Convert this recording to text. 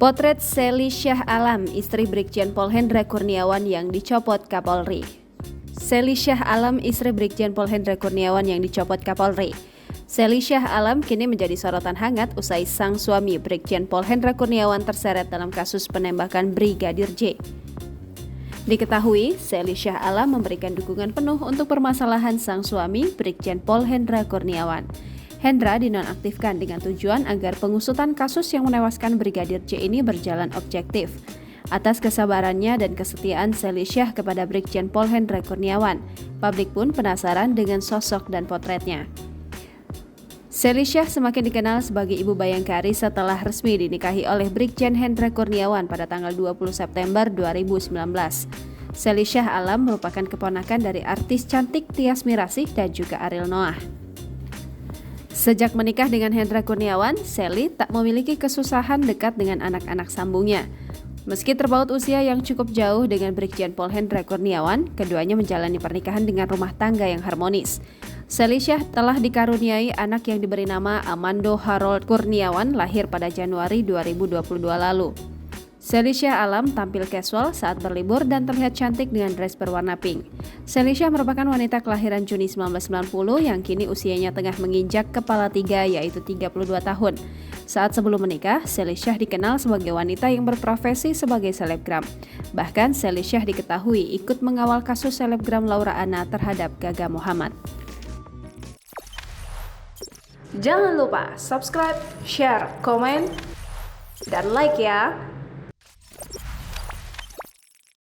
Potret Sely Syah Alam, istri Brigjen Pol Hendra Kurniawan yang dicopot Kapolri. Sely Syah Alam, istri Brigjen Pol Hendra Kurniawan yang dicopot Kapolri. Sely Syah Alam kini menjadi sorotan hangat usai sang suami Brigjen Pol Hendra Kurniawan terseret dalam kasus penembakan Brigadir J. Diketahui, Sely Syah Alam memberikan dukungan penuh untuk permasalahan sang suami Brigjen Pol Hendra Kurniawan. Hendra dinonaktifkan dengan tujuan agar pengusutan kasus yang menewaskan Brigadir J ini berjalan objektif. Atas kesabarannya dan kesetiaan Sely Syah kepada Brigjen Pol Hendra Kurniawan, publik pun penasaran dengan sosok dan potretnya. Sely Syah semakin dikenal sebagai ibu bayangkari setelah resmi dinikahi oleh Brigjen Hendra Kurniawan pada tanggal 20 September 2019. Sely Syah Alam merupakan keponakan dari artis cantik Tyas Mirasih dan juga Ariel Noah. Sejak menikah dengan Hendra Kurniawan, Sely tak memiliki kesusahan dekat dengan anak-anak sambungnya. Meski terpaut usia yang cukup jauh dengan Brigjen Pol Hendra Kurniawan, keduanya menjalani pernikahan dengan rumah tangga yang harmonis. Sely Syah telah dikaruniai anak yang diberi nama Amando Harold Kurniawan, lahir pada Januari 2022 lalu. Sely Syah Alam tampil casual saat berlibur dan terlihat cantik dengan dress berwarna pink. Sely Syah merupakan wanita kelahiran Juni 1990 yang kini usianya tengah menginjak kepala 3 yaitu 32 tahun. Saat sebelum menikah, Sely Syah dikenal sebagai wanita yang berprofesi sebagai selebgram. Bahkan Sely Syah diketahui ikut mengawal kasus selebgram Laura Anna terhadap Gaga Muhammad. Jangan lupa subscribe, share, komen, dan like ya!